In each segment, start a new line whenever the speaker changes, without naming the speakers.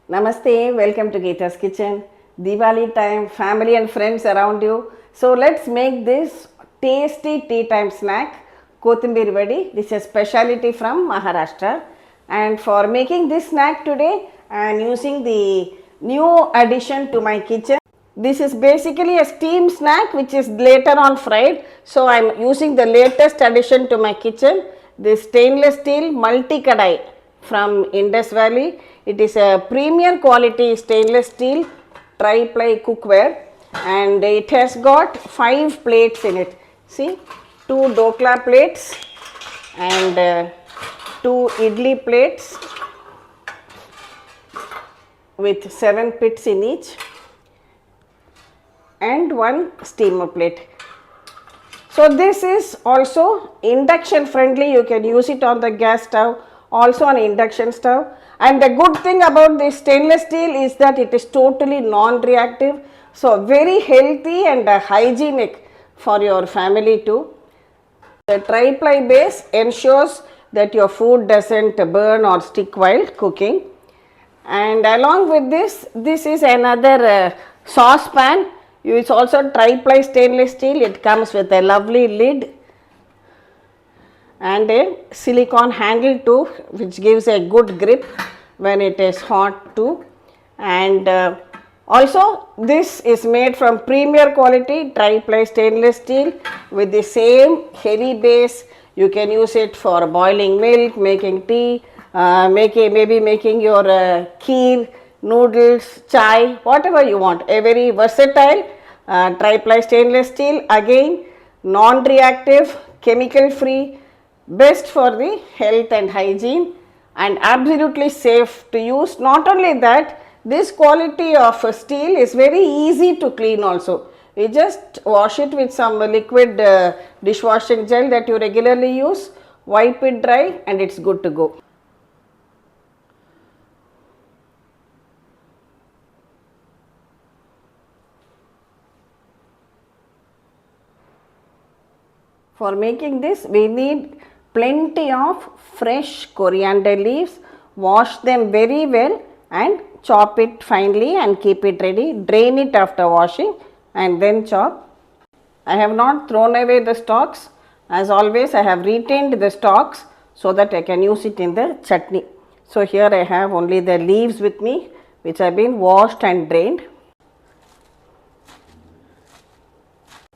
Namaste, welcome to Geeta's Kitchen. Diwali time, family and friends around you. So let's make this tasty tea time snack, Kothimbir Vadi. This is a specialty from Maharashtra. And for making this snack today, I am using the new addition to my kitchen. This is basically a steam snack which is later on fried. So I am using the latest addition to my kitchen, this stainless steel multi kadai from Indus Valley. It is a premium quality stainless steel tri-ply cookware and it has got 5 plates in it. See, 2 dokla plates and 2 idli plates with 7 pits in each and 1 steamer plate. So this is also induction friendly. You can use it on the gas stove, also on induction stove. And the good thing about this stainless steel is that it is totally non-reactive. So very healthy and hygienic for your family too. The tri-ply base ensures that your food doesn't burn or stick while cooking. And along with this is another saucepan. It's also tri-ply stainless steel. It comes with a lovely lid and a silicone handle too, which gives a good grip when it is hot too. And also this is made from premier quality tri-ply stainless steel with the same heavy base. You can use it for boiling milk, making tea, maybe making your kheer, noodles, chai, whatever you want. A very versatile tri-ply stainless steel, again non-reactive, chemical free, best for the health and hygiene and absolutely safe to use. Not only that, this quality of steel is very easy to clean also. You just wash it with some liquid dishwashing gel that you regularly use, wipe it dry and it's good to go. For making this, we need plenty of fresh coriander leaves. Wash them very well and chop it finely and keep it ready. Drain it after washing and then chop. I have not thrown away the stalks. As always, I have retained the stalks so that I can use it in the chutney. So here I have only the leaves with me, which have been washed and drained.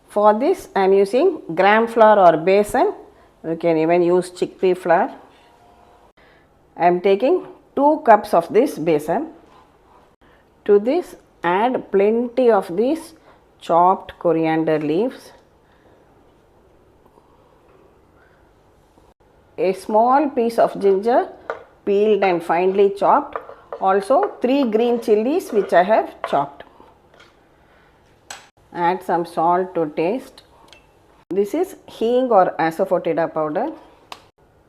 For this, I am using gram flour or besan. You can even use chickpea flour. I am taking 2 cups of this besan. To this, add plenty of these chopped coriander leaves. A small piece of ginger, peeled and finely chopped. Also 3 green chillies which I have chopped. Add some salt to taste. This is hing or asafoetida powder.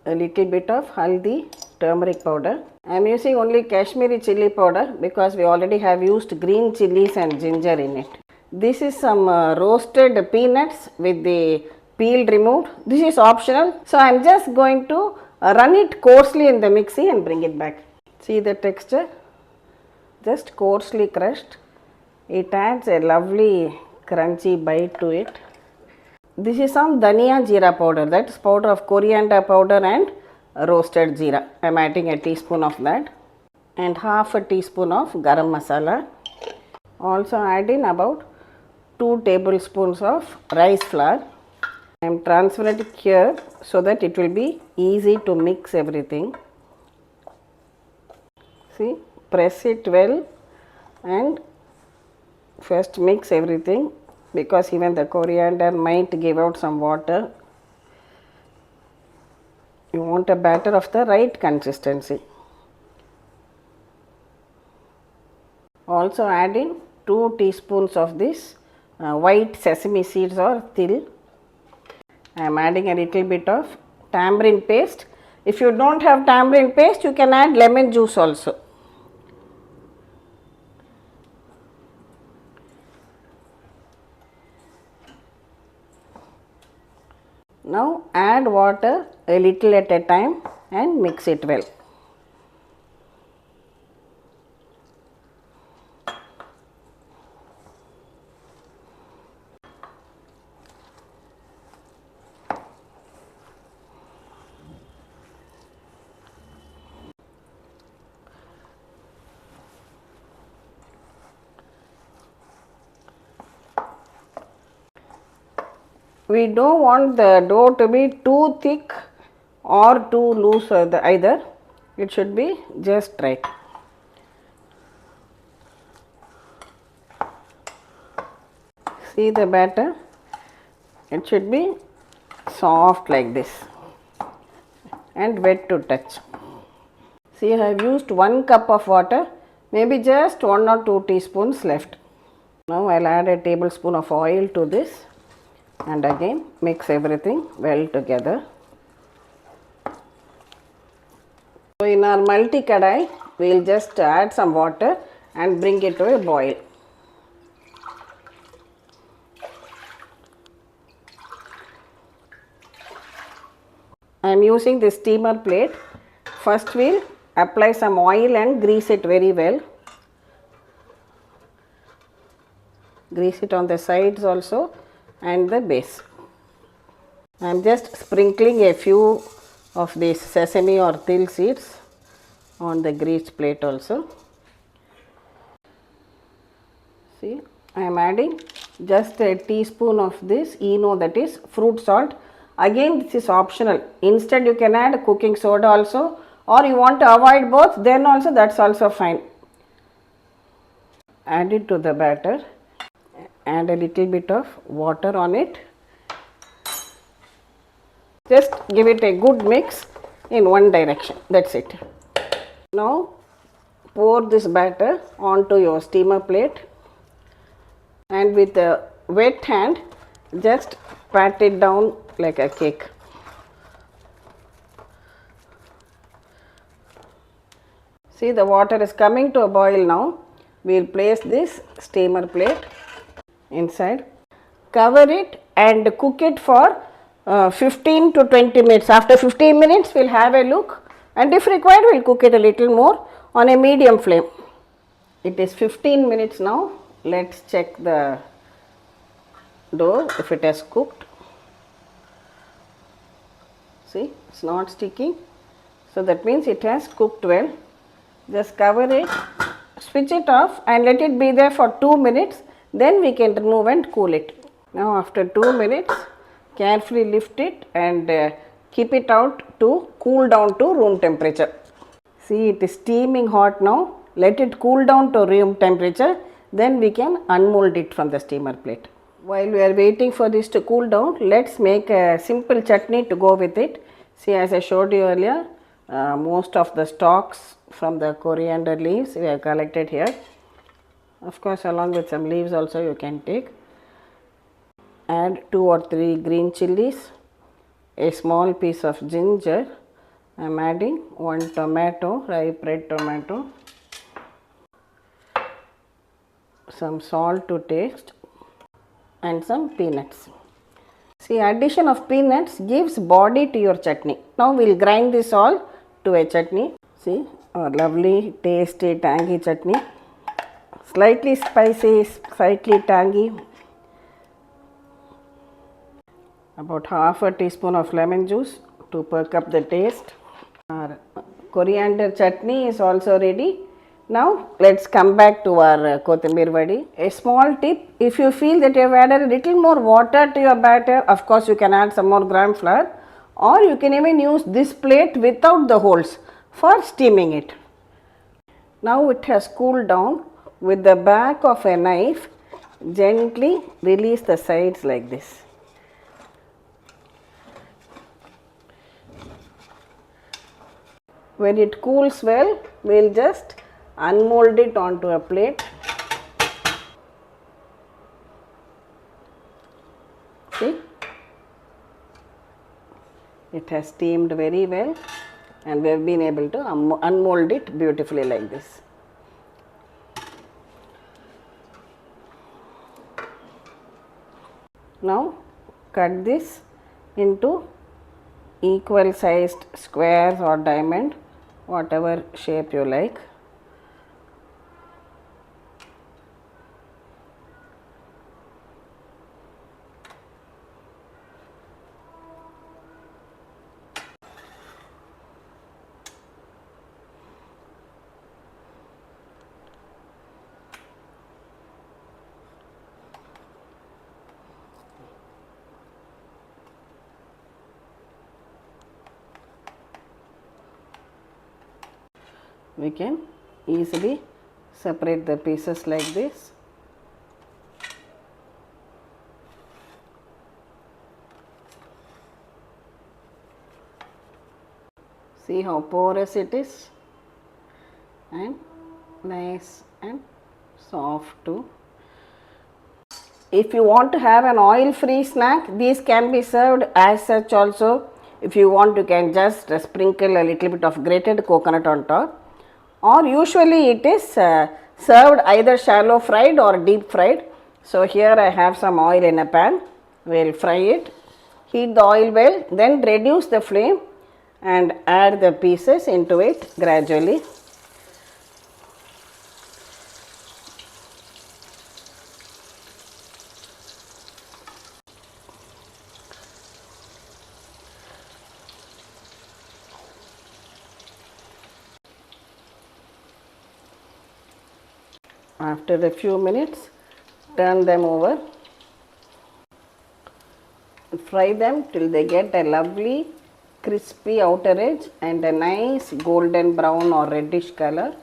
A little bit of haldi, turmeric powder. I am using only Kashmiri chilli powder because we already have used green chillies and ginger in it. This is some roasted peanuts with the peel removed. This is optional. So I am just going to run it coarsely in the mixie and bring it back. See the texture? Just coarsely crushed. It adds a lovely crunchy bite to it. This is some Daniajeera powder, that is powder of coriander powder and roasted jeera. I am adding a teaspoon of that and half a teaspoon of garam masala. Also add in about 2 tablespoons of rice flour. I am transferring it here so that it will be easy to mix everything. See, press it well and first mix everything because even the coriander might give out some water. You want a batter of the right consistency. Also add in 2 teaspoons of this white sesame seeds or til. I am adding a little bit of tamarind paste. If you don't have tamarind paste, you can add lemon juice also. Now add water a little at a time and mix it well. We don't want the dough to be too thick or too loose either. It should be just right. See the batter? It should be soft like this and wet to touch. See, I have used 1 cup of water, maybe just 1 or 2 teaspoons left. Now I will add a tablespoon of oil to this and again mix everything well together. So in our multi kadai, we will just add some water and bring it to a boil. I am using this steamer plate. First we will apply some oil and grease it very well. Grease it on the sides also and the base. I am just sprinkling a few of these sesame or til seeds on the greased plate also. See, I am adding just a teaspoon of this ENO, that is fruit salt. Again, this is optional. Instead you can add cooking soda also, or you want to avoid both, then also that's also fine. Add it to the batter. Add a little bit of water on it. Just give it a good mix in one direction. That's it. Now pour this batter onto your steamer plate and with a wet hand just pat it down like a cake. See, the water is coming to a boil now. We will place this steamer plate inside. Cover it and cook it for 15 to 20 minutes. After 15 minutes, we will have a look, and if required, we will cook it a little more on a medium flame. It is 15 minutes now. Let's check the dough if it has cooked. See, it's not sticking. So that means it has cooked well. Just cover it, switch it off and let it be there for 2 minutes. Then we can remove and cool it. Now after 2 minutes, carefully lift it and keep it out to cool down to room temperature. See, it is steaming hot now. Let it cool down to room temperature. Then we can unmold it from the steamer plate. While we are waiting for this to cool down, let's make a simple chutney to go with it. See, as I showed you earlier, most of the stalks from the coriander leaves we have collected here. Of course, along with some leaves also you can take. Add 2 or 3 green chillis, a small piece of ginger. I am adding 1 tomato, ripe red tomato, some salt to taste and some peanuts. See, addition of peanuts gives body to your chutney. Now we will grind this all to a chutney. See, our lovely tasty tangy chutney. Slightly spicy, slightly tangy. About half a teaspoon of lemon juice to perk up the taste. Our coriander chutney is also ready. Now let's come back to our Kothimbir Vadi. A small tip, if you feel that you have added a little more water to your batter, of course you can add some more gram flour, or you can even use this plate without the holes for steaming it. Now it has cooled down. With the back of a knife, gently release the sides like this. When it cools well, we will just unmold it onto a plate. See, it has steamed very well and we have been able to unmold it beautifully like this. Now cut this into equal sized squares or diamond, whatever shape you like. we can easily separate the pieces like this. See how porous it is and nice and soft too. If you want to have an oil free snack, these can be served as such also. If you want, you can just sprinkle a little bit of grated coconut on top, or usually it is served either shallow fried or deep fried. So here I have some oil in a pan. We will fry it, heat the oil well, then reduce the flame and add the pieces into it gradually. After a few minutes, turn them over. Fry them till they get a lovely crispy outer edge and a nice golden brown or reddish color.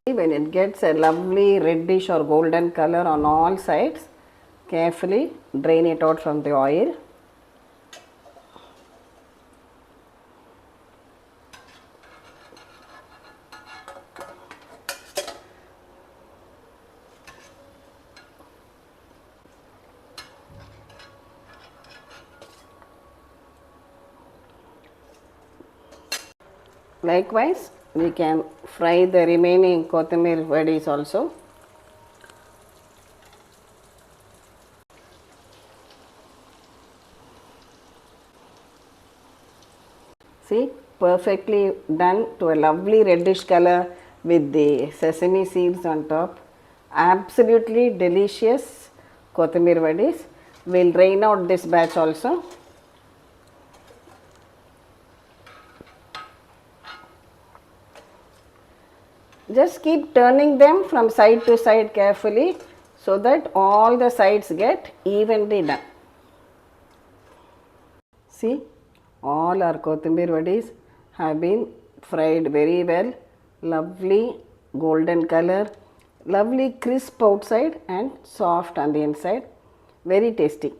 When it gets a lovely reddish or golden color on all sides, carefully drain it out from the oil. Likewise, we can fry the remaining Kothimbir Vadis also. See, perfectly done to a lovely reddish color with the sesame seeds on top. Absolutely delicious Kothimbir Vadis. We will drain out this batch also. Just keep turning them from side to side carefully so that all the sides get evenly done. See, all our Kothimbir Vadis have been fried very well, lovely golden color, lovely crisp outside and soft on the inside, very tasty.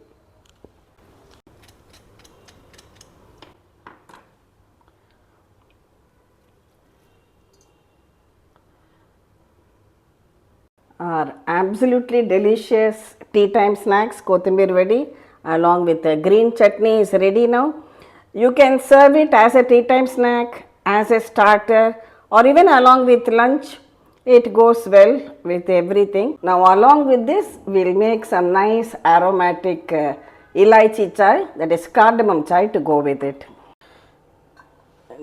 Our absolutely delicious tea time snacks Kothimbir Vadi along with a green chutney is ready now. You can serve it as a tea time snack, as a starter, or even along with lunch. It goes well with everything. Now along with this, we will make some nice aromatic elaichi chai, that is cardamom chai, to go with it.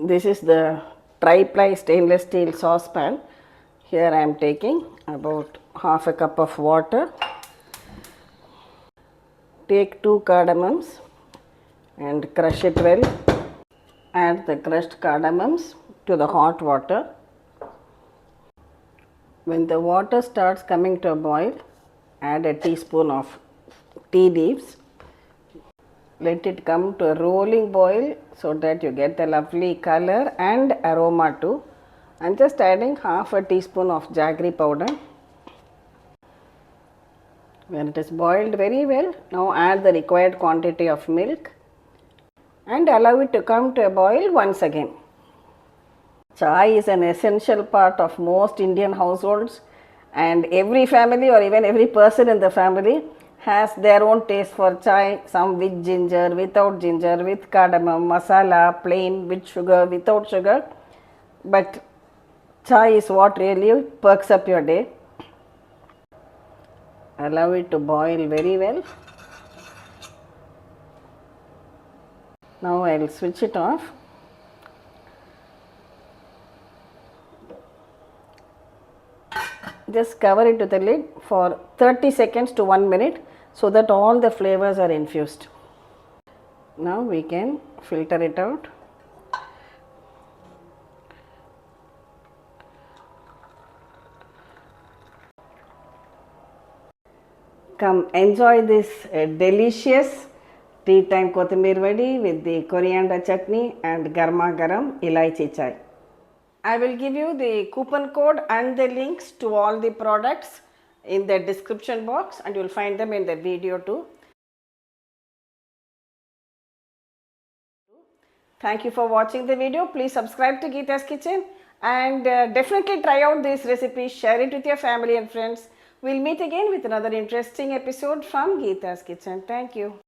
This is the tri-ply stainless steel saucepan. Here I am taking about half a cup of water. Take 2 cardamoms and crush it well. Add the crushed cardamoms to the hot water. When the water starts coming to a boil, add a teaspoon of tea leaves. Let it come to a rolling boil so that you get the lovely color and aroma too. I am just adding half a teaspoon of jaggery powder. When it is boiled very well, now add the required quantity of milk and allow it to come to a boil once again. Chai is an essential part of most Indian households, and every family or even every person in the family has their own taste for chai, some with ginger, without ginger, with cardamom, masala, plain, with sugar, without sugar. But chai is what really perks up your day. Allow it to boil very well. Now I will switch it off. Just cover it with the lid for 30 seconds to 1 minute so that all the flavors are infused. Now we can filter it out. Come enjoy this delicious Tea time Kothimbir Vadi with the coriander chutney and garma garam ilaichi chai. I will give you the coupon code and the links to all the products in the description box, and you will find them in the video too. Thank you for watching the video. Please subscribe to Geeta's Kitchen and definitely try out this recipe. Share it with your family and friends. We'll meet again with another interesting episode from Geeta's Kitchen. Thank you.